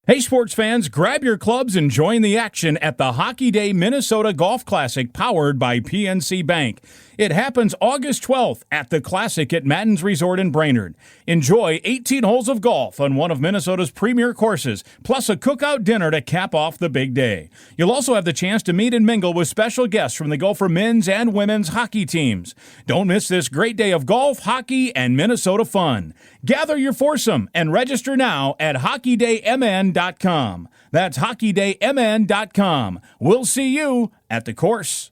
Hey, sports fans, grab your clubs and join the action at the Hockey Day Minnesota Golf Classic powered by PNC Bank. It happens August 12th at the Classic at Madden's Resort in Brainerd. Enjoy 18 holes of golf on one of Minnesota's premier courses, plus a cookout dinner to cap off the big day. You'll also have the chance to meet and mingle with special guests from the Gopher men's and women's hockey teams. Don't miss this great day of golf, hockey, and Minnesota fun. Gather your foursome and register now at hockeydaymn.com. That's hockeydaymn.com. We'll see you at the course.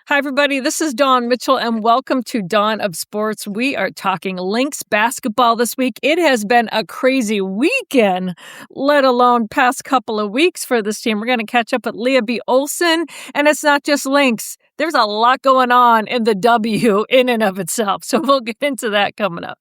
Hi, everybody. This is Dawn Mitchell, and welcome to Dawn of Sports. We are talking Lynx basketball this week. It has been a crazy weekend, let alone past couple of weeks for this team. We're going to catch up with Lea B. Olsen, and it's not just Lynx. There's a lot going on in the W in and of itself, so we'll get into that coming up.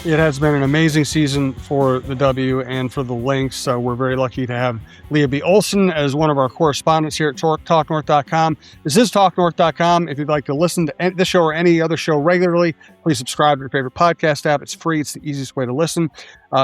It has been an amazing season for the W and for the Lynx. We're very lucky to have Lea B. Olsen as one of our correspondents here at TalkNorth.com. This is TalkNorth.com. If you'd like to listen to this show or any other show regularly, please subscribe to your favorite podcast app. It's free. It's the easiest way to listen.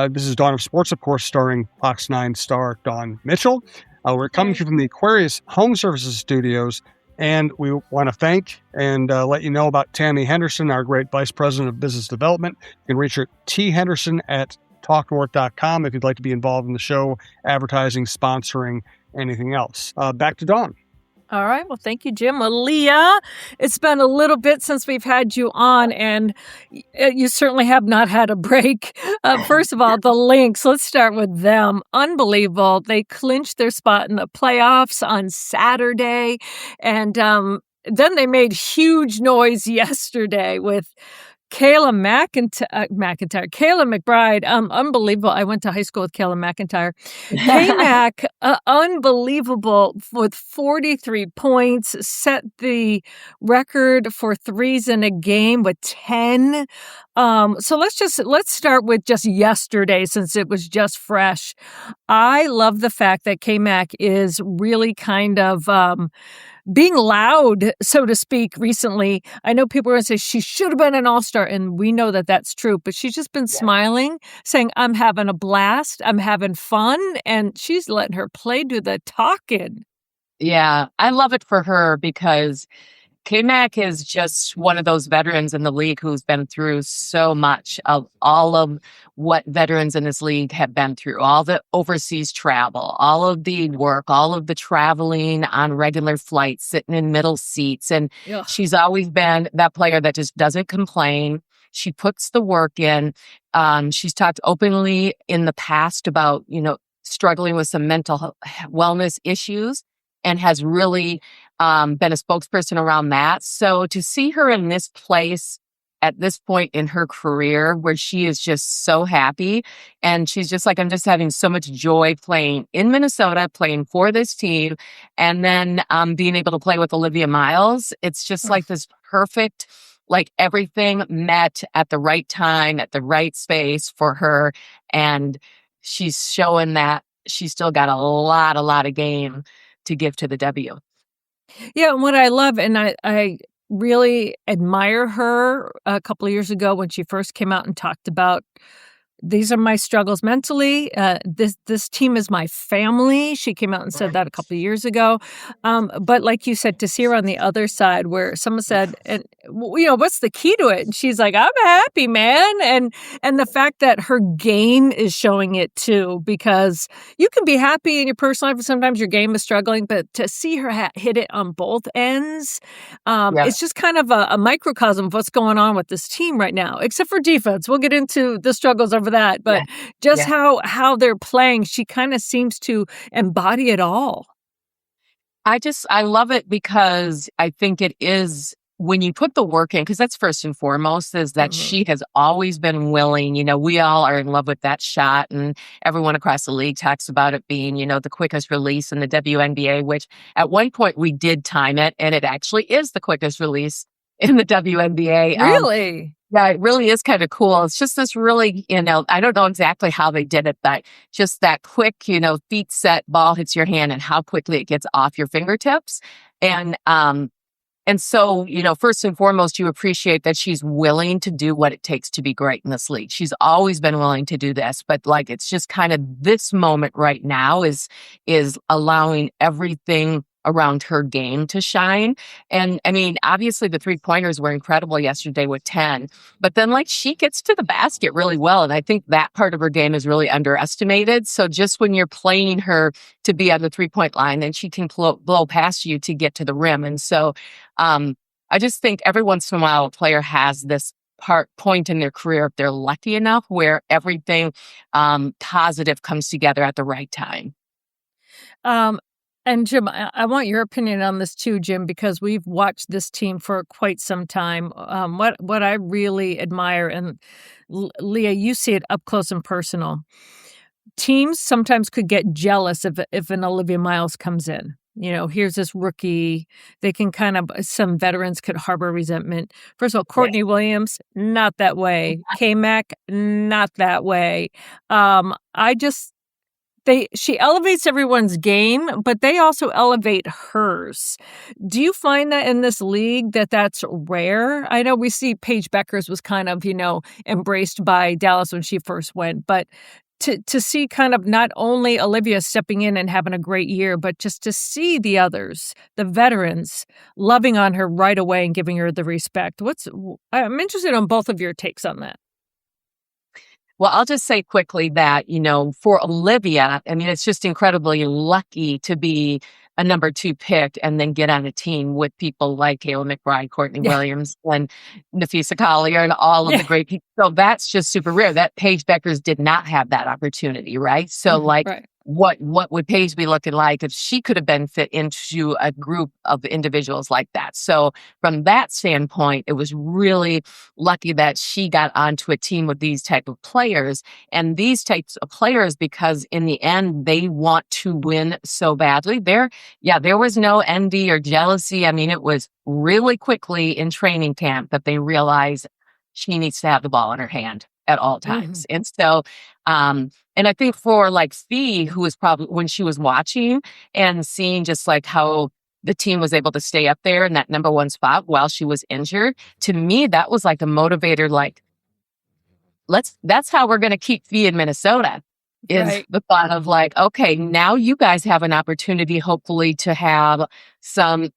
This is Dawn of Sports, of course, starring Fox 9 star Dawn Mitchell. We're coming to you from the Aquarius Home Services Studios. And we want to thank and let you know about Tammy Henderson, our great Vice President of Business Development. You can reach her at thenderson@talknorth.com if you'd like to be involved in the show, advertising, sponsoring, anything else. Back to Dawn. All right. Well, thank you, Jim. Well, Lea, it's been a little bit since we've had you on, and you certainly have not had a break. First of all, the Lynx, let's start with them. Unbelievable. They clinched their spot in the playoffs on Saturday, and then they made huge noise yesterday with Kayla McBride, unbelievable. I went to high school with Kayla McIntyre. K-Mac, unbelievable with 43 points, set the record for threes in a game with 10. So let's start with just yesterday since it was just fresh. I love the fact that K-Mac is really kind of being loud, so to speak, recently. I know people are going to say she should have been an all-star, and we know that that's true, but she's just been smiling, saying, I'm having a blast, I'm having fun, and she's letting her play do the talking. Yeah, I love it for her because K-Mac is just one of those veterans in the league who's been through so much of all of what veterans in this league have been through, all the overseas travel, all of the work, all of the traveling on regular flights, sitting in middle seats. And she's always been that player that just doesn't complain. She puts the work in. She's talked openly in the past about, struggling with some mental wellness issues and has really been a spokesperson around that. So to see her in this place at this point in her career where she is just so happy and she's just like, I'm just having so much joy playing in Minnesota, playing for this team, and then being able to play with Olivia Miles. It's just like this perfect, like everything met at the right time, at the right space for her. And she's showing that she's still got a lot of game to give to the W. Yeah, and what I love, and I really admire her a couple of years ago when she first came out and talked about, these are my struggles mentally. This team is my family. She came out and said that a couple of years ago. But like you said, to see her on the other side where someone said, and what's the key to it? And she's like, I'm happy, man. And the fact that her game is showing it too, because you can be happy in your personal life and sometimes your game is struggling, but to see her hit it on both ends, it's just kind of a microcosm of what's going on with this team right now, except for defense. We'll get into the struggles of that, but how they're playing, she kind of seems to embody it all. I love it because I think it is when you put the work in, because that's first and foremost, is that she has always been willing. We all are in love with that shot, and everyone across the league talks about it being, the quickest release in the WNBA, which at one point we did time it, and it actually is the quickest release in the WNBA. Really? Yeah, it really is kind of cool. It's just this really, I don't know exactly how they did it, but just that quick, feet set, ball hits your hand and how quickly it gets off your fingertips. And so, first and foremost, you appreciate that she's willing to do what it takes to be great in this league. She's always been willing to do this, but like, it's just kind of this moment right now is allowing everything around her game to shine. And I mean, obviously the 3-pointers were incredible yesterday with 10, but then like she gets to the basket really well. And I think that part of her game is really underestimated. So just when you're playing her to be on the 3-point line, then she can blow past you to get to the rim. And so, I just think every once in a while a player has this point in their career, if they're lucky enough, where everything, positive comes together at the right time. And Jim, I want your opinion on this too, Jim, because we've watched this team for quite some time. What I really admire, and Lea, you see it up close and personal. Teams sometimes could get jealous if an Olivia Miles comes in. Here's this rookie. They can some veterans could harbor resentment. First of all, Courtney Williams, not that way. K-Mac, not that way. She elevates everyone's game, but they also elevate hers. Do you find that in this league that's rare? I know we see Paige Beckers was embraced by Dallas when she first went, but to see not only Olivia stepping in and having a great year, but just to see the others, the veterans, loving on her right away and giving her the respect. I'm interested in both of your takes on that. Well, I'll just say quickly that, for Olivia, I mean, it's just incredibly lucky to be a number 2 pick and then get on a team with people like Kayla McBride, Courtney Williams, and Nafisa Collier, and all of the great people. So that's just super rare. That Paige Beckers did not have that opportunity, right? So right. What would Paige be looking like if she could have been fit into a group of individuals like that? So from that standpoint, it was really lucky that she got onto a team with these type of players, and these types of players, because in the end, they want to win so badly. There was no envy or jealousy. I mean, it was really quickly in training camp that they realized she needs to have the ball in her hand at all times. And so, and I think for like Fee, who was probably when she was watching and seeing just like how the team was able to stay up there in that number 1 spot while she was injured, to me, that was like a motivator, like, that's how we're going to keep Fee in Minnesota. Is the thought of like, okay, now you guys have an opportunity, hopefully, to have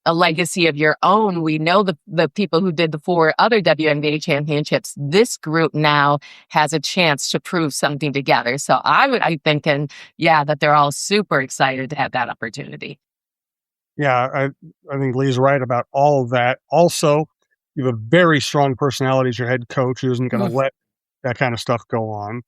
a legacy of your own. We know the people who did the 4 other WNBA championships. This group now has a chance to prove something together. So I'm thinking, that they're all super excited to have that opportunity. Yeah, I think Lee's right about all of that. Also, you have a very strong personality as your head coach who isn't going to let that kind of stuff go on.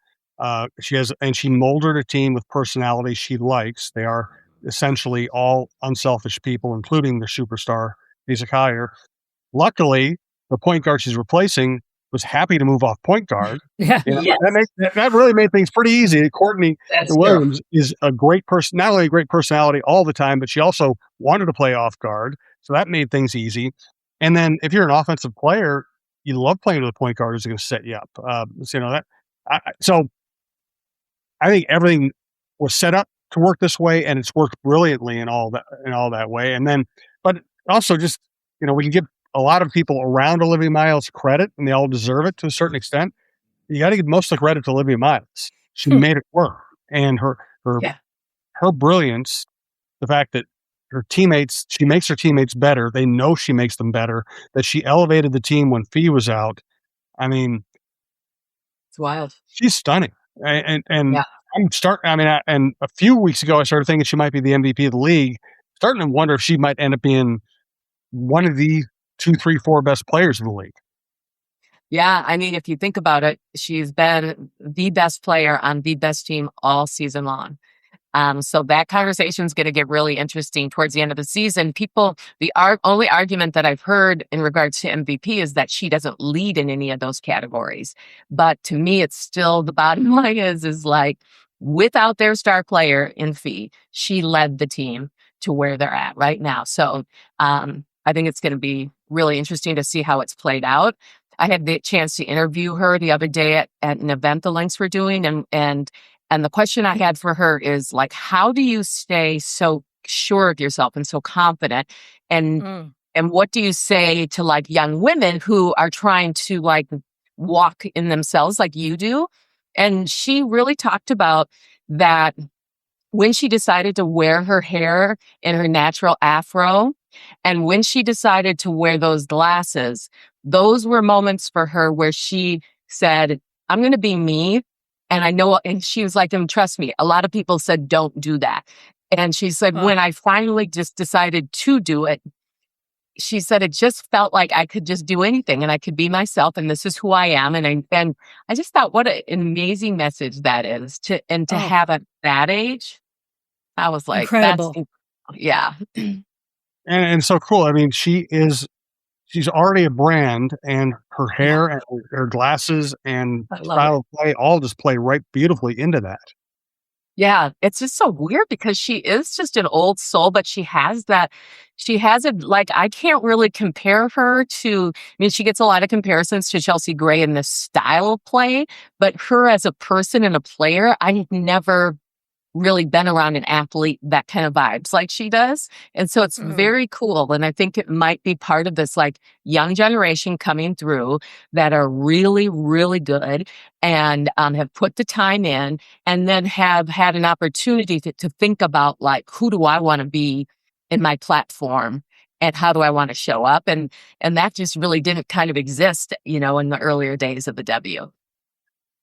She molded a team with personality she likes. They are essentially all unselfish people, including the superstar, Lisa Collier. Luckily, the point guard she's replacing was happy to move off point guard. That really made things pretty easy. Courtney Williams is a great person, not only a great personality all the time, but she also wanted to play off guard. So that made things easy. And then if you're an offensive player, you love playing with a point guard who's going to set you up. So I think everything was set up to work this way, and it's worked brilliantly in all that way. And then, but also just, we can give a lot of people around Olivia Miles credit, and they all deserve it to a certain extent. You got to give most of the credit to Olivia Miles. She made it work, and her brilliance, the fact that she makes her teammates better. They know she makes them better. That she elevated the team when Fee was out. I mean, it's wild. She's stunning. And and a few weeks ago, I started thinking she might be the MVP of the league. Starting to wonder if she might end up being one of the 2, 3, 4 best players in the league. Yeah, I mean, if you think about it, she's been the best player on the best team all season long. So that conversation is going to get really interesting towards the end of the season. The only argument that I've heard in regards to MVP is that she doesn't lead in any of those categories. But to me, it's still the bottom line is like, without their star player in Fee, she led the team to where they're at right now. So, I think it's going to be really interesting to see how it's played out. I had the chance to interview her the other day at an event the Lynx were doing, and the question I had for her is like, how do you stay so sure of yourself and so confident? And what do you say to like young women who are trying to like walk in themselves like you do? And she really talked about that when she decided to wear her hair in her natural afro, and when she decided to wear those glasses, those were moments for her where she said, I'm going to be me. And I know, and she was like, and trust me, a lot of people said, don't do that. And she said, when I finally just decided to do it, she said, it just felt like I could just do anything and I could be myself. And this is who I am. And I just thought, what an amazing message that is to have at that age. I was like, incredible. Yeah. And so cool. I mean, she's already a brand, and her hair and her glasses and style of play all just play right beautifully into that. Yeah, it's just so weird because she is just an old soul, but she has it like, I can't really compare her to, I mean, she gets a lot of comparisons to Chelsea Gray in this style of play, but her as a person and a player, I've never really been around an athlete that kind of vibes like she does. And so it's very cool. And I think it might be part of this like young generation coming through that are really, really good and have put the time in, and then have had an opportunity to think about like, who do I want to be in my platform? And how do I want to show up? And that just really didn't kind of exist, in the earlier days of the W.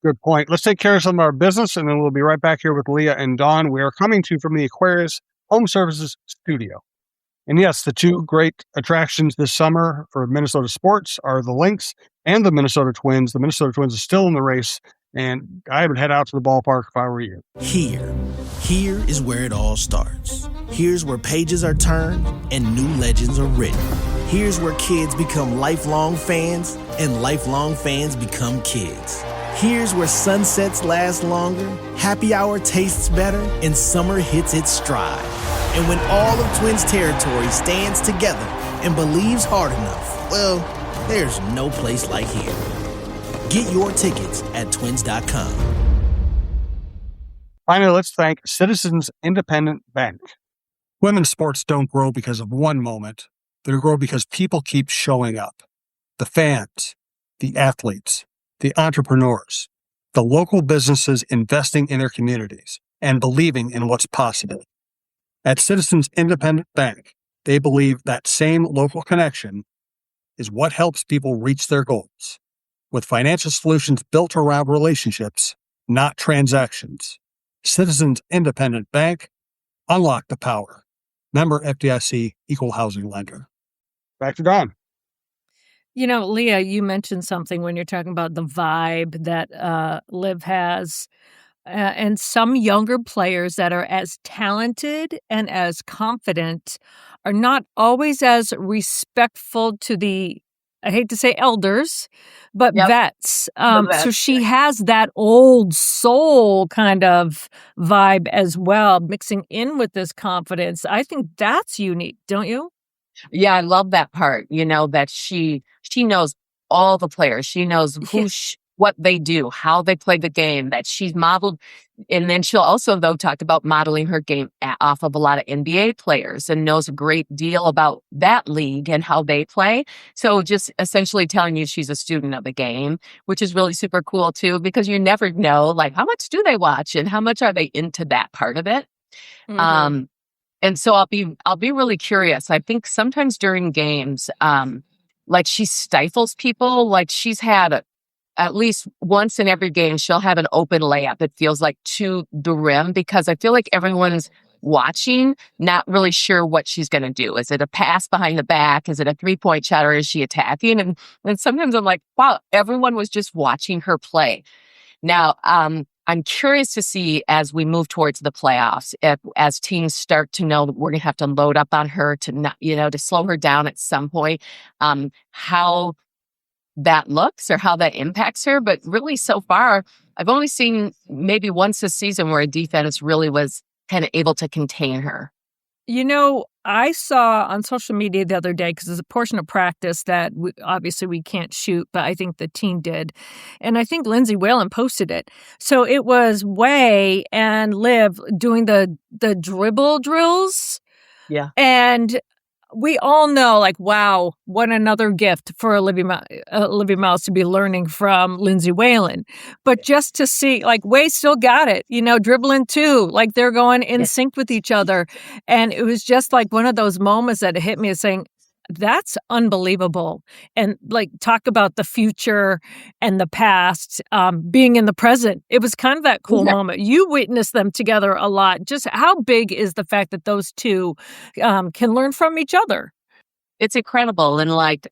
Good point. Let's take care of some of our business, and then we'll be right back here with Lea and Dawn. We are coming to you from the Aquarius Home Services studio. And yes, the two great attractions this summer for Minnesota sports are the Lynx and the Minnesota Twins. The Minnesota Twins are still in the race, and I would head out to the ballpark if I were you. Here is where it all starts. Here's where pages are turned and new legends are written. Here's where kids become lifelong fans and lifelong fans become kids. Here's where sunsets last longer, happy hour tastes better, and summer hits its stride. And when all of Twins territory stands together and believes hard enough, well, there's no place like here. Get your tickets at twins.com. Finally, let's thank Citizens Independent Bank. Women's sports don't grow because of one moment. They grow because people keep showing up. The fans, the athletes, the entrepreneurs, the local businesses investing in their communities and believing in what's possible. At Citizens Independent Bank, they believe that same local connection is what helps people reach their goals, with financial solutions built around relationships, not transactions. Citizens Independent Bank, unlock the power. Member FDIC, Equal Housing Lender. Back to Dawn. Lea, you mentioned something when you're talking about the vibe that Liv has, and some younger players that are as talented and as confident are not always as respectful to the, I hate to say elders, but vets. So she has that old soul kind of vibe as well, mixing in with this confidence. I think that's unique, don't you? Yeah, I love that part, that she knows all the players. She knows what they do, how they play the game, that she's modeled. And then she'll also, though, talk about modeling her game off of a lot of NBA players and knows a great deal about that league and how they play. So just essentially telling you she's a student of the game, which is really super cool, too, because you never know, like, how much do they watch and how much are they into that part of it? Mm-hmm. And so I'll be really curious. I think sometimes during games, like she stifles people. Like she's had at least once in every game, she'll have an open layup. It feels like to the rim, because I feel like everyone's watching, not really sure what she's going to do. Is it a pass behind the back? Is it a 3-point shot, or is she attacking? And sometimes I'm like, wow, everyone was just watching her play. Now, I'm curious to see as we move towards the playoffs, as teams start to know that we're going to have to load up on her to not, to slow her down at some point, how that looks or how that impacts her. But really, so far, I've only seen maybe once this season where a defense really was kind of able to contain her. I saw on social media the other day, because there's a portion of practice that obviously we can't shoot, but I think the team did. And I think Lindsay Whalen posted it. So it was Way and Liv doing the dribble drills. Yeah. And we all know, like, wow, what another gift for Olivia Miles to be learning from Lindsay Whalen. But just to see, like, Way still got it, dribbling too. Like, they're going in sync with each other. And it was just like one of those moments that hit me as saying, that's unbelievable. And like, talk about the future and the past being in the present. It was kind of that cool moment. You witnessed them together a lot. Just how big is the fact that those two can learn from each other? It's incredible. And like,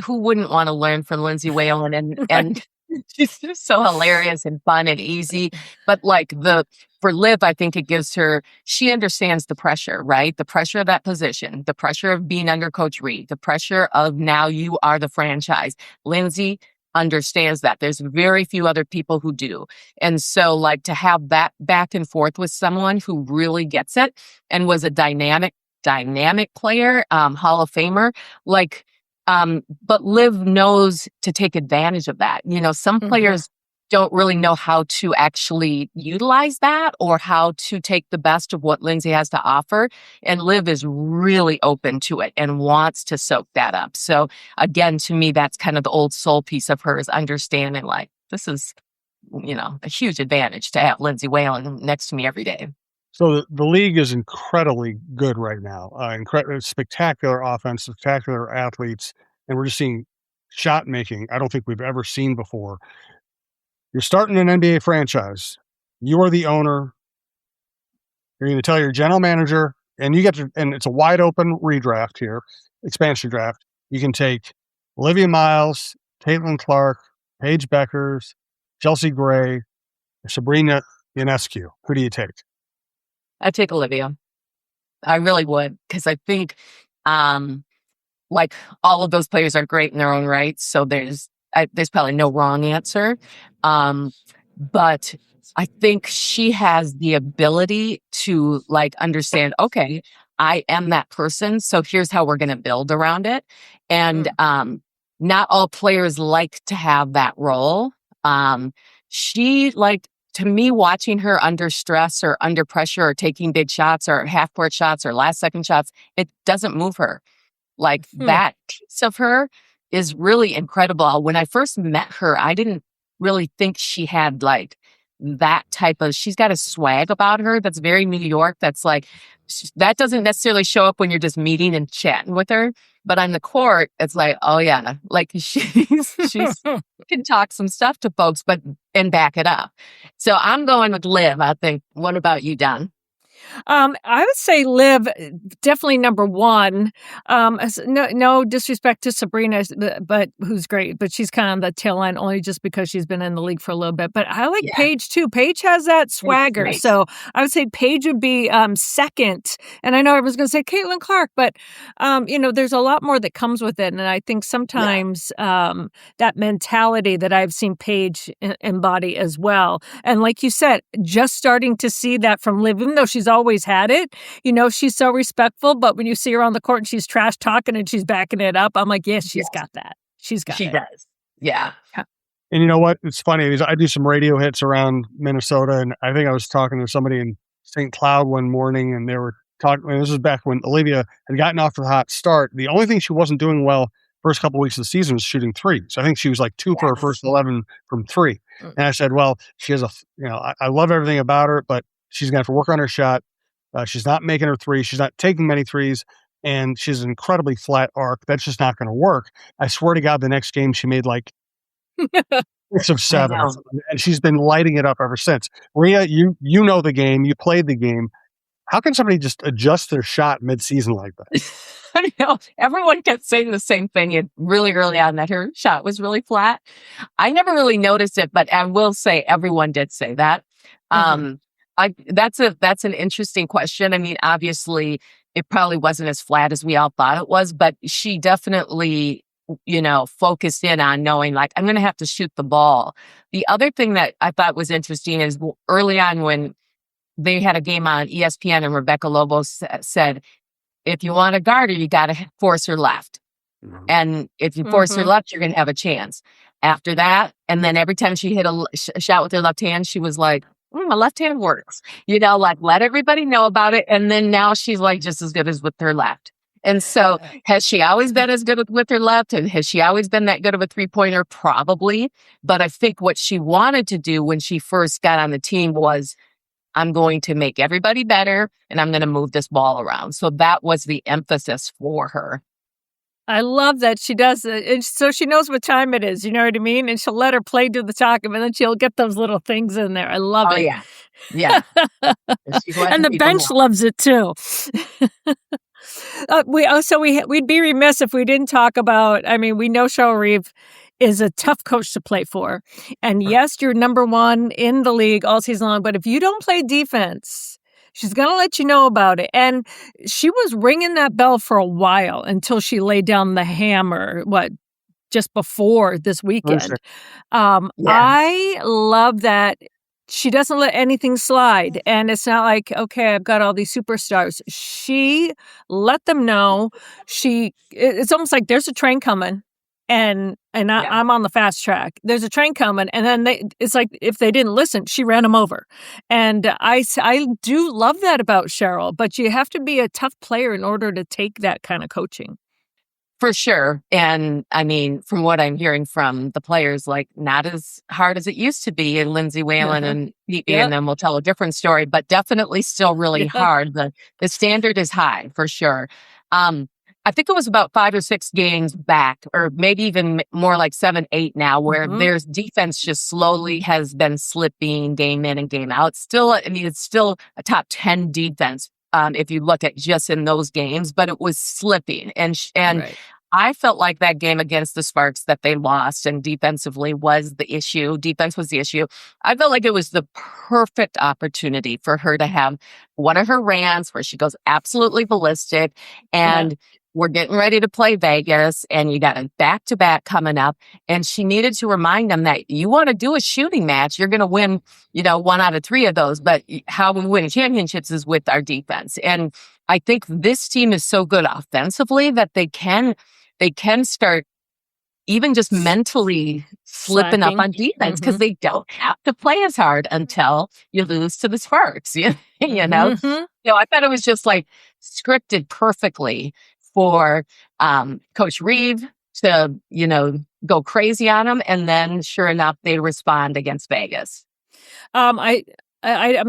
who wouldn't want to learn from Lindsay Whalen? And she's just so hilarious and fun and easy. But like for Liv, I think it gives her, she understands the pressure, right? The pressure of that position, the pressure of being under Coach Reed, the pressure of now you are the franchise. Lindsay understands that. There's very few other people who do. And so like to have that back and forth with someone who really gets it and was a dynamic player, Hall of Famer, but Liv knows to take advantage of that. Some players don't really know how to actually utilize that or how to take the best of what Lindsay has to offer. And Liv is really open to it and wants to soak that up. So again, to me, that's kind of the old soul piece of her, is understanding like, this is, a huge advantage to have Lindsay Whalen next to me every day. So the league is incredibly good right now. Spectacular offense, spectacular athletes, and we're just seeing shot making I don't think we've ever seen before. You're starting an NBA franchise. You are the owner. You're going to tell your general manager, and it's a wide open redraft here, expansion draft. You can take Olivia Miles, Caitlin Clark, Paige Beckers, Chelsea Gray, Sabrina Ionescu. Who do you take? I'd take Olivia. I really would, because I think like all of those players are great in their own right. So there's probably no wrong answer. But I think she has the ability to like understand, okay, I am that person. So here's how we're going to build around it. And not all players like to have that role. She to me, watching her under stress or under pressure or taking big shots or half court shots or last second shots, it doesn't move her. Like that piece of her is really incredible. When I first met her, I didn't really think she had like that type of, she's got a swag about her that's very New York. That's like, that doesn't necessarily show up when you're just meeting and chatting with her. But on the court, it's like, oh yeah, like she's can talk some stuff to folks, and back it up. So I'm going with Liv, I think. What about you, Don? I would say Liv, definitely number one. No disrespect to Sabrina, but who's great, but she's kind of the tail end only just because she's been in the league for a little bit. But I like Paige too. Paige has that swagger. So I would say Paige would be second. And I know everyone's going to say Caitlin Clark, but there's a lot more that comes with it. And I think sometimes that mentality that I've seen Paige embody as well. And like you said, just starting to see that from Liv, even though she's always had it, she's so respectful, but when you see her on the court and she's trash talking and she's backing it up, I'm like, yes, she's got that. She does. Yeah. And you know what? It's funny. I do some radio hits around Minnesota, and I think I was talking to somebody in St. Cloud one morning, and they were talking, this was back when Olivia had gotten off to the hot start. The only thing she wasn't doing well first couple of weeks of the season was shooting threes. So I think she was like 2 for her first 11 from 3. And I said, well, she has I love everything about her, but she's going to have to work on her shot. She's not making her threes. She's not taking many threes. And she's an incredibly flat arc. That's just not going to work. I swear to God, the next game she made like 6 of 7. And she's been lighting it up ever since. Maria, you know the game. You played the game. How can somebody just adjust their shot mid-season like that? I know. Everyone kept saying the same thing really early on, that her shot was really flat. I never really noticed it, but I will say everyone did say that. That's an interesting question. I mean, obviously, it probably wasn't as flat as we all thought it was, but she definitely, focused in on knowing, like, I'm going to have to shoot the ball. The other thing that I thought was interesting is early on when they had a game on ESPN and Rebecca Lobo said, if you want to guard her, you got to force her left. And if you force her left, you're going to have a chance. After that, and then every time she hit a shot with her left hand, she was like, my left hand works. Like let everybody know about it. And then now she's like just as good as with her left. And so has she always been as good with her left? And has she always been that good of a three-pointer? Probably. But I think what she wanted to do when she first got on the team was, I'm going to make everybody better and I'm going to move this ball around. So that was the emphasis for her. I love that she does it. And so she knows what time it is. You know what I mean? And she'll let her play do the talking, and then she'll get those little things in there. I love it. Yeah. Yeah. And the bench loves it too. We'd be remiss if we didn't talk about, we know Cheryl Reeve is a tough coach to play for. And yes, you're number one in the league all season long, but if you don't play defense, she's going to let you know about it. And she was ringing that bell for a while until she laid down the hammer, just before this weekend. I love that she doesn't let anything slide. And it's not like, okay, I've got all these superstars. She let them know. It's almost like there's a train coming. And I'm on the fast track. There's a train coming, and then it's like if they didn't listen, she ran them over. And I do love that about Cheryl, but you have to be a tough player in order to take that kind of coaching. For sure. And from what I'm hearing from the players, like not as hard as it used to be. And Lindsay Whalen and Pete and them will tell a different story, but definitely still really hard. The standard is high for sure. I think it was about 5 or 6 games back, or maybe even more like 7, 8 now, where their defense just slowly has been slipping game in and game out. It's still a top 10 defense if you look at just in those games, but it was slipping. And I felt like that game against the Sparks that they lost and defensively was the issue. Defense was the issue. I felt like it was the perfect opportunity for her to have one of her rants where she goes absolutely ballistic and we're getting ready to play Vegas and you got a back-to-back coming up. And she needed to remind them that you want to do a shooting match. You're going to win, 1 out of 3 of those. But how we win championships is with our defense. And I think this team is so good offensively that they can start even just mentally slipping up on defense because they don't have to play as hard until you lose to the Sparks. So I thought it was just like scripted perfectly for Coach Reeve to, go crazy on them. And then sure enough, they respond against Vegas. I'm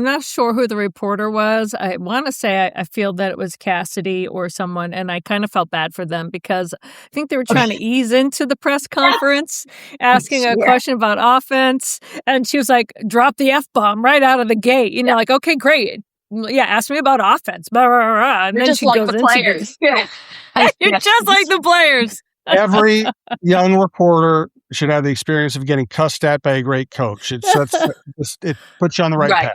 not sure who the reporter was. I want to say I feel that it was Cassidy or someone, and I kind of felt bad for them because I think they were trying to ease into the press conference, asking a question about offense, and she was like, drop the F-bomb right out of the gate. Like, okay, great. Yeah, ask me about offense. Blah, blah, blah. And You're then just she like goes the into players. You're just like the players. Every young reporter should have the experience of getting cussed at by a great coach. It puts you on the right path.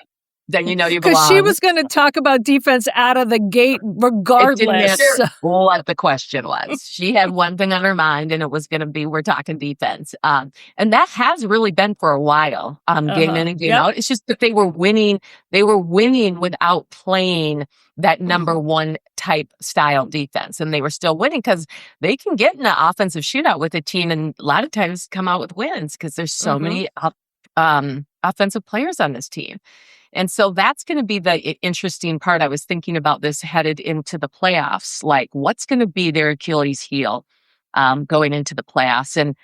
Then you belong. Because she was going to talk about defense out of the gate regardless. It didn't matter what the question was. She had one thing on her mind, and it was going to be, we're talking defense. And that has really been for a while, game in and game out. It's just that they were winning. They were winning without playing that number one type style defense. And they were still winning because they can get in an offensive shootout with a team and a lot of times come out with wins because there's so many offensive players on this team. And so that's going to be the interesting part. I was thinking about this headed into the playoffs, like what's going to be their Achilles heel going into the playoffs. And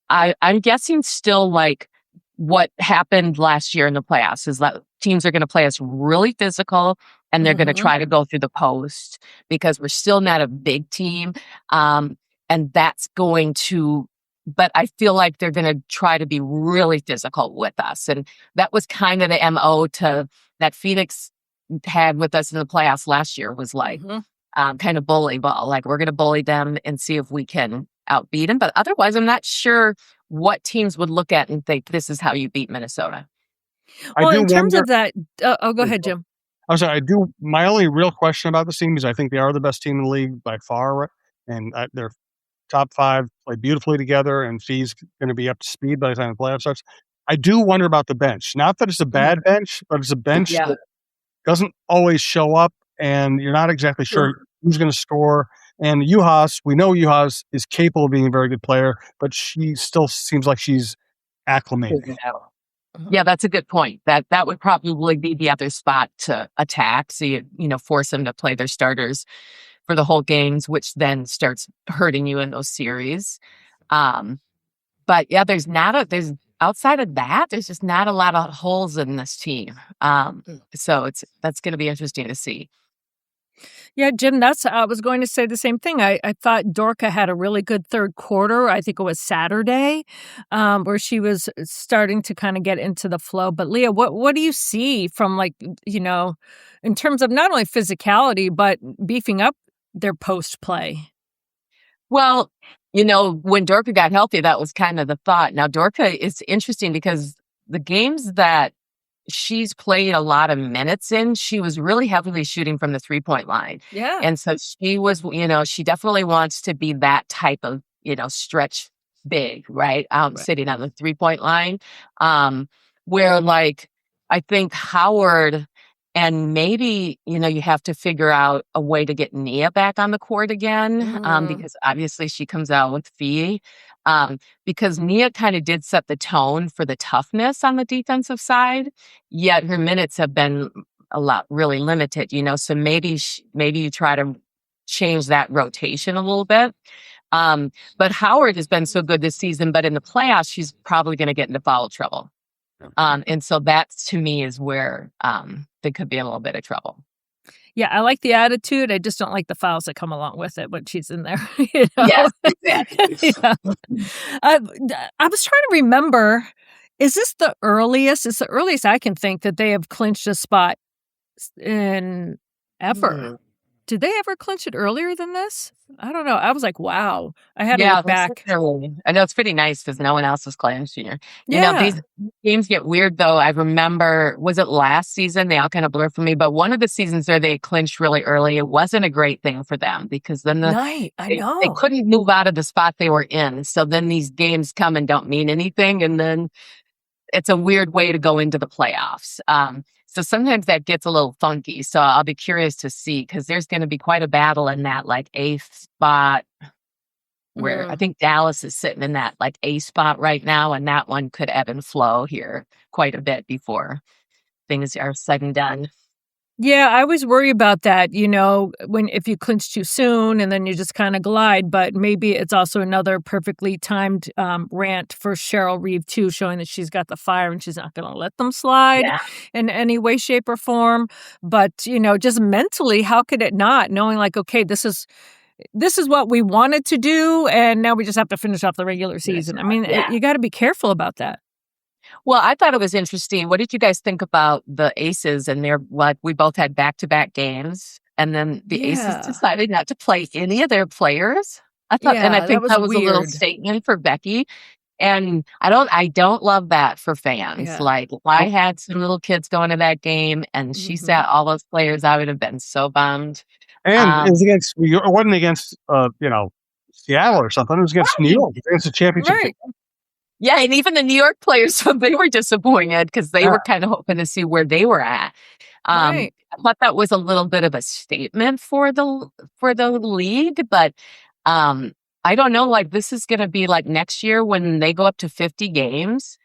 I'm guessing still like what happened last year in the playoffs is that teams are going to play us really physical and they're going to try to go through the post because we're still not a big team. And that's going to, but I feel like they're going to try to be really physical with us. And that was kind of the MO to that Phoenix had with us in the playoffs last year was like kind of bully ball. Like we're going to bully them and see if we can outbeat them. But otherwise, I'm not sure what teams would look at and think this is how you beat Minnesota. Well, in terms of that, go ahead, Jim. I'm sorry. My only real question about this team is I think they are the best team in the league by far. And they're top 5, play beautifully together, and Fee's going to be up to speed by the time the playoff starts. I do wonder about the bench. Not that it's a bad bench, but it's a bench that doesn't always show up, and you're not exactly sure who's going to score. And Juhas, we know Juhas is capable of being a very good player, but she still seems like she's acclimating. Yeah, that's a good point. That would probably be the other spot to attack. So you force them to play their starters for the whole games, which then starts hurting you in those series. But yeah, there's outside of that, there's just not a lot of holes in this team. So that's going to be interesting to see. Yeah, Jim, I was going to say the same thing. I thought Dorka had a really good third quarter. I think it was Saturday, where she was starting to kind of get into the flow. But Lea, what do you see from in terms of not only physicality, but beefing up their post play? Well, when Dorka got healthy, that was kind of the thought. Now, Dorka is interesting because the games that she's played a lot of minutes in, she was really heavily shooting from the 3-point line. Yeah. And so she was, she definitely wants to be that type of, stretch big, right? Sitting on the 3-point line. Where I think Howard and maybe, you have to figure out a way to get Nia back on the court again, because obviously she comes out with Fee. Because Nia kind of did set the tone for the toughness on the defensive side, yet her minutes have been really limited, so maybe you try to change that rotation a little bit. But Howard has been so good this season, but in the playoffs, she's probably going to get into foul trouble. And so that to me is where they could be a little bit of trouble. Yeah, I like the attitude. I just don't like the fouls that come along with it when she's in there. Yes, exactly. Yeah. I was trying to remember, is this the earliest? It's the earliest I can think that they have clinched a spot in ever. Mm-hmm. Did they ever clinch it earlier than this? I don't know. I was like, wow. I had to look back. I know it's pretty nice because no one else was clinched. These games get weird, though. I remember, was it last season? They all kind of blur for me. But one of the seasons where they clinched really early, it wasn't a great thing for them because then they couldn't move out of the spot they were in. So then these games come and don't mean anything. And then it's a weird way to go into the playoffs. So sometimes that gets a little funky. So I'll be curious to see because there's going to be quite a battle in that 8th spot where I think Dallas is sitting in that 8th spot right now. And that one could ebb and flow here quite a bit before things are said and done. Yeah, I always worry about that, if you clinch too soon and then you just kind of glide. But maybe it's also another perfectly timed rant for Cheryl Reeve, too, showing that she's got the fire and she's not going to let them slide in any way, shape, or form. But, just mentally, how could it not? Knowing okay, this is what we wanted to do, and now we just have to finish off the regular season. I mean, you got to be careful about that. Well, I thought it was interesting. What did you guys think about the Aces and we both had back-to-back games, and then the Aces decided not to play any of their players? I thought, and I think that was a little statement for Becky. And I don't love that for fans. Yeah. I had some little kids going to that game, and she sat all those players. I would have been so bummed. And it wasn't against Seattle or something. It was against New York. Against the championship. Right. Yeah, and even the New York players, they were disappointed because they were kind of hoping to see where they were at. I thought that was a little bit of a statement for the league, but I don't know. This is going to be next year when they go up to 50 games.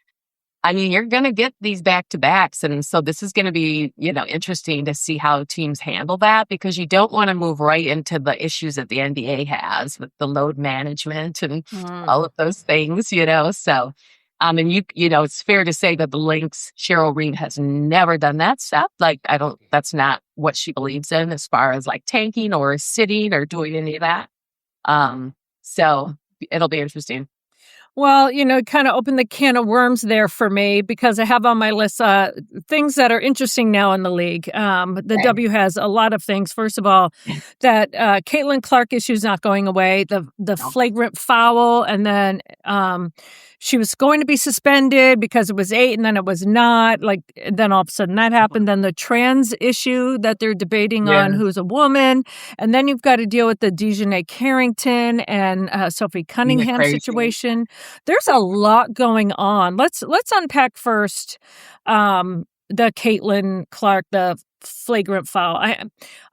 I mean, you're going to get these back-to-backs, and so this is going to be interesting to see how teams handle that because you don't want to move right into the issues that the NBA has with the load management and all of those things, So, and it's fair to say that the Lynx, Cheryl Reeve has never done that stuff. That's not what she believes in as far as tanking or sitting or doing any of that. So it'll be interesting. Well, kind of opened the can of worms there for me because I have on my list things that are interesting now in the league. The W has a lot of things. First of all, that Caitlin Clark issue is not going away. The flagrant foul, and then she was going to be suspended because it was 8 and then it was not. Then all of a sudden that happened. Then the trans issue that they're debating on who's a woman. And then you've got to deal with the Dejanay Carrington and Sophie Cunningham situation. There's a lot going on. Let's unpack first the Caitlin Clark, the flagrant foul.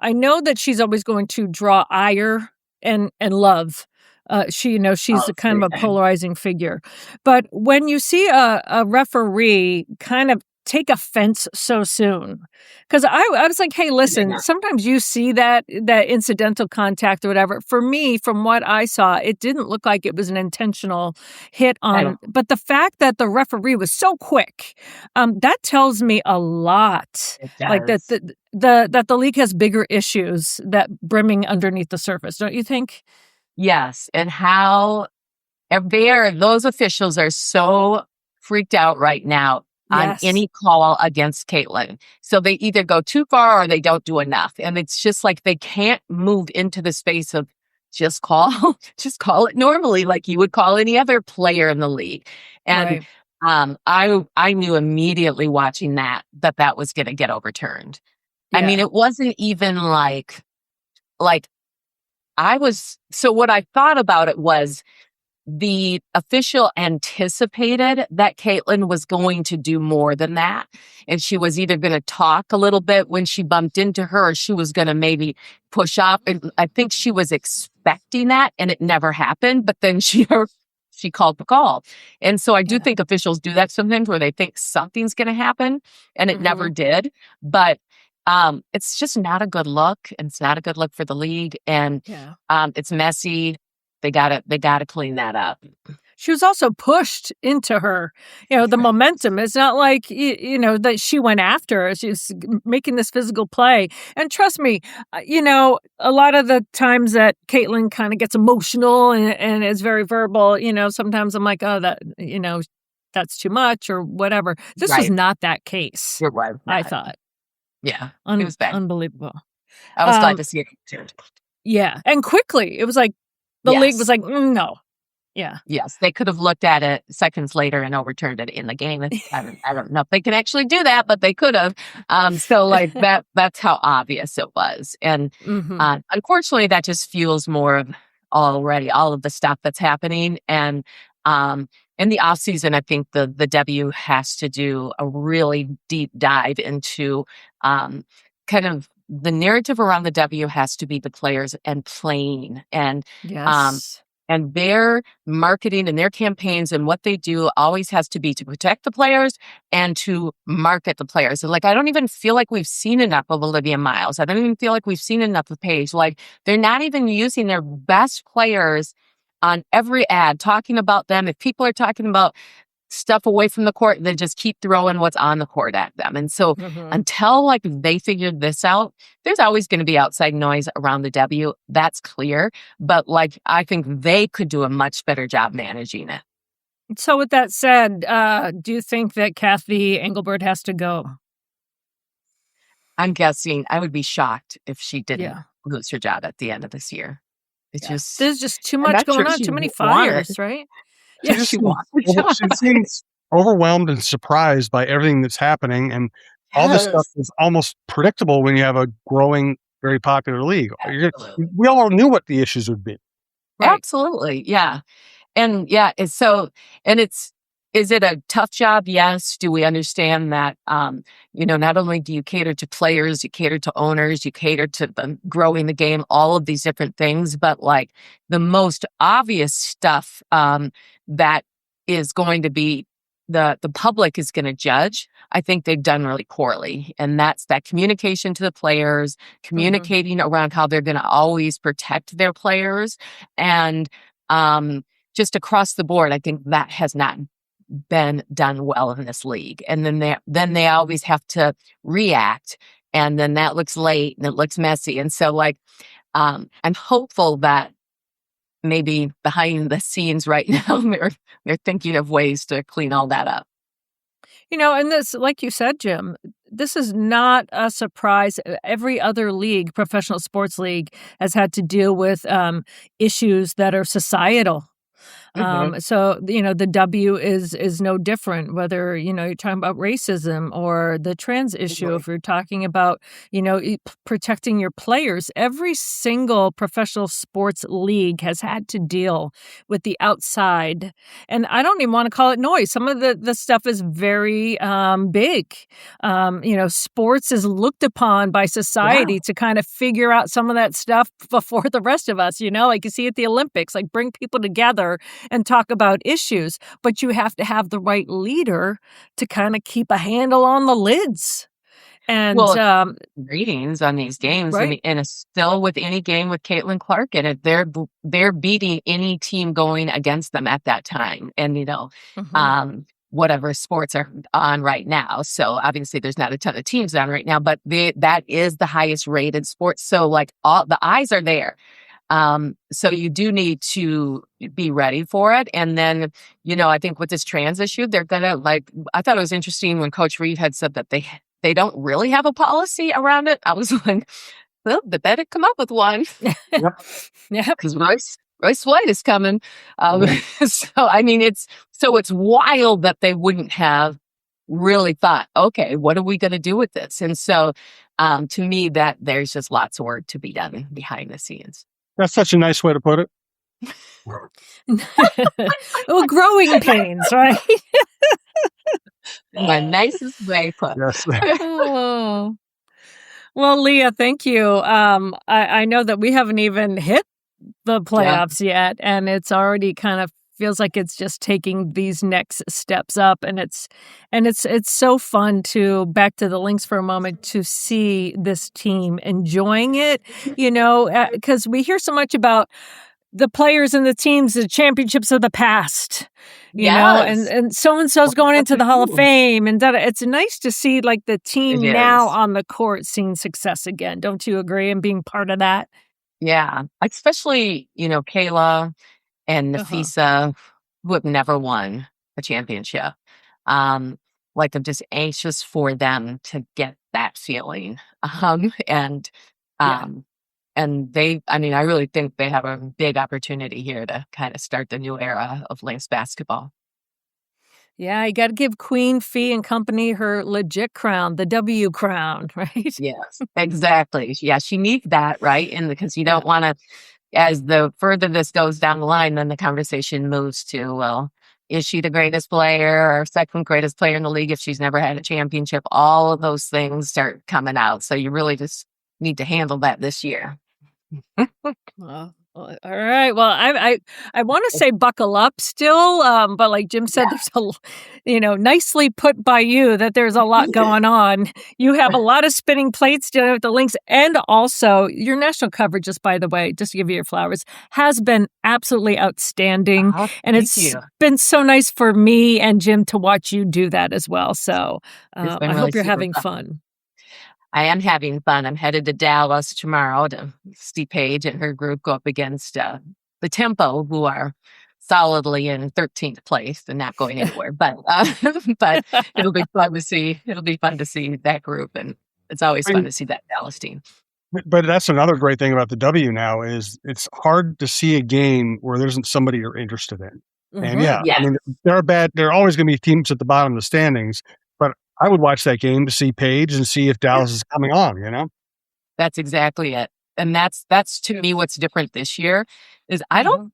I know that she's always going to draw ire and love. She's a kind of a polarizing figure. But when you see a referee kind of take offense so soon, because I was like, hey, listen, sometimes you see that incidental contact or whatever. For me, from what I saw, it didn't look like it was an intentional hit on. But the fact that the referee was so quick, that tells me a lot. It does. Like that the league has bigger issues that brimming underneath the surface, don't you think? Yes, and how those officials are so freaked out right now on any call against Caitlin. So they either go too far or they don't do enough. And it's just like they can't move into the space of just call it normally like you would call any other player in the league. And I knew immediately watching that was going to get overturned. Yeah. I mean, it wasn't even like so what I thought about it was the official anticipated that Caitlin was going to do more than that. And she was either going to talk a little bit when she bumped into her, or she was going to maybe push off. And I think she was expecting that, and it never happened. But then she called the call. And so I do think officials do that sometimes where they think something's going to happen, and it never did. But it's just not a good look. And it's not a good look for the league. And it's messy. They gotta clean that up. She was also pushed into her, the momentum. It's not like, that she went after her. She's making this physical play. And trust me, a lot of the times that Caitlin kind of gets emotional and is very verbal, sometimes I'm like, oh, that, that's too much or whatever. This was not that case. You're right. I thought. Yeah. It was bad. Unbelievable. I was glad to see it. Yeah. And quickly, it was like, the league was like, no. Yeah. Yes. They could have looked at it seconds later and overturned it in the game. I don't know if they can actually do that, but they could have. So like that's how obvious it was. And unfortunately, that just fuels more of all of the stuff that's happening. And in the off season, I think the W has to do a really deep dive into kind of the narrative around the W has to be the players and playing and their marketing and their campaigns and what they do always has to be to protect the players and to market the players. And I don't even feel like we've seen enough of Olivia Miles. I don't even feel like we've seen enough of Paige. They're not even using their best players on every ad, talking about them. If people are talking about stuff away from the court, they just keep throwing what's on the court at them. And so until they figured this out, there's always going to be outside noise around the W. That's clear. But I think they could do a much better job managing it. So with that said, do you think that Kathy Engelbert has to go? I'm guessing I would be shocked if she didn't lose her job at the end of this year. There's just too much going on, too many fires, right? She seems overwhelmed and surprised by everything that's happening. And all this stuff is almost predictable when you have a growing, very popular league. We all knew what the issues would be. Right? Absolutely. Yeah. And is it a tough job? Yes. Do we understand that, not only do you cater to players, you cater to owners, you cater to growing the game, all of these different things, but the most obvious stuff, that is going to be the public is going to judge. I think they've done really poorly. And that's that communication to the players, communicating around how they're going to always protect their players. And, just across the board, I think that has not been done well in this league. And then they always have to react. And then that looks late and it looks messy. And so I'm hopeful that maybe behind the scenes right now, they're thinking of ways to clean all that up. And this, like you said, Jim, this is not a surprise. Every other league, professional sports league, has had to deal with issues that are societal. So, the W is no different, whether, you're talking about racism or the trans issue, if you're talking about, protecting your players. Every single professional sports league has had to deal with the outside. And I don't even want to call it noise. Some of the stuff is very big. Sports is looked upon by society to kind of figure out some of that stuff before the rest of us, like you see at the Olympics, like bring people together and talk about issues. But you have to have the right leader to kind of keep a handle on the lids. And ratings on these games, right. And it's still with any game with Caitlin Clark in it, they're beating any team going against them at that time. And whatever sports are on right now. So obviously there's not a ton of teams on right now, but that is the highest rated sport. So like all the eyes are there. So you do need to be ready for it. And then, I think with this trans issue, they're gonna I thought it was interesting when Coach Reed had said that they don't really have a policy around it. I was like, well, they better come up with one. Yeah. Because Royce White is coming. It's wild that they wouldn't have really thought, okay, what are we going to do with this? And so to me, that there's just lots of work to be done behind the scenes. That's such a nice way to put it. Well, growing pains, right? My nicest way put. Yes. Oh. Well, Lea, thank you. I know that we haven't even hit the playoffs yet, and it's already kind of feels like it's just taking these next steps up, and it's so fun to, back to the Lynx for a moment, to see this team enjoying it, because we hear so much about the players and the teams, the championships of the past, and so-and-so's going into the Hall of Fame, and it's nice to see like the team now on the court seeing success again. Don't you agree? And being part of that? Yeah, especially, Kayla and Nafisa, who have never won a championship. I'm just anxious for them to get that feeling. And they, I really think they have a big opportunity here to kind of start the new era of Lynx basketball. Yeah, you got to give Queen Fee and company her legit crown, the W crown, right? Yes, exactly. Yeah, she needs that, right? And because you don't want to, as the further this goes down the line, then the conversation moves to, well, is she the greatest player or second greatest player in the league if she's never had a championship? All of those things start coming out. So you really just need to handle that this year. Well, all right. Well, I want to say buckle up still, but like Jim said, there's nicely put by you that there's a lot going on. You have a lot of spinning plates dealing with the Lynx, and also your national coverage, just by the way, just to give you your flowers, has been absolutely outstanding. And it's been so nice for me and Jim to watch you do that as well. So I hope you're having fun. I am having fun. I'm headed to Dallas tomorrow to see Paige and her group go up against the Tempo, who are solidly in 13th place and not going anywhere. But it'll be fun to see. It'll be fun to see that group, and it's always fun to see that Dallas team. But that's another great thing about the W now is it's hard to see a game where there isn't somebody you're interested in. And there are always going to be teams at the bottom of the standings. I would watch that game to see Paige and see if Dallas is coming on, That's exactly it. And that's to me what's different this year is I don't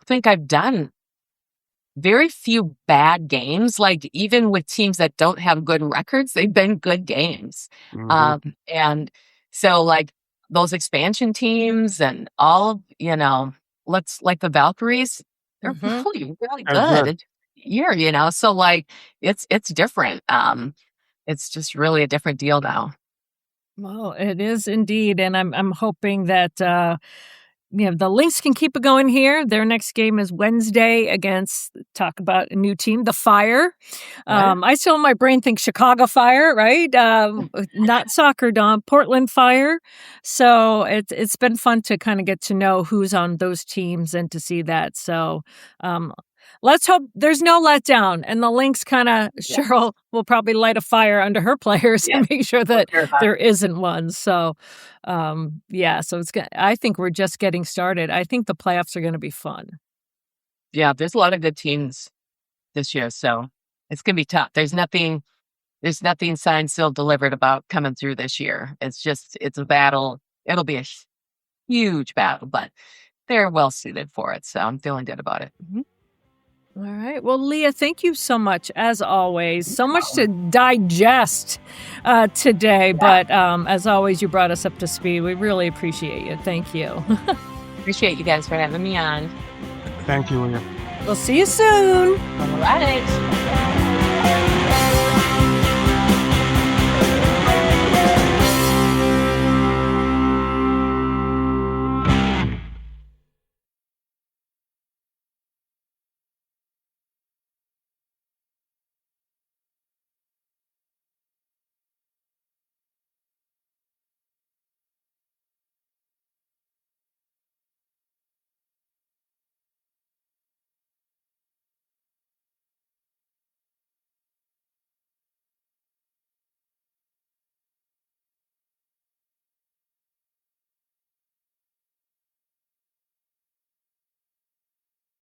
think I've done very few bad games. Like even with teams that don't have good records, they've been good games. And so like those expansion teams and all, let's like the Valkyries, they're really, really good year, so like it's different. It's just really a different deal now. Well, it is indeed, and I'm hoping that the Lynx can keep it going here. Their next game is Wednesday against, talk about a new team, the Fire. I still in my brain think Chicago Fire, right? Not Soccer Dom, Portland Fire. So it's been fun to kind of get to know who's on those teams and to see that. So let's hope there's no letdown, and the Lynx Cheryl will probably light a fire under her players and make sure that there isn't one. So, so I think we're just getting started. I think the playoffs are going to be fun. Yeah, there's a lot of good teams this year, so it's gonna be tough. There's nothing signed, sealed, delivered about coming through this year. It's a battle. It'll be a huge battle, but they're well suited for it, so I'm feeling good about it. All right. Well, Lea, thank you so much, as always. So much to digest today, but as always, you brought us up to speed. We really appreciate you. Thank you. Appreciate you guys for having me on. Thank you, Leah. We'll see you soon. All right.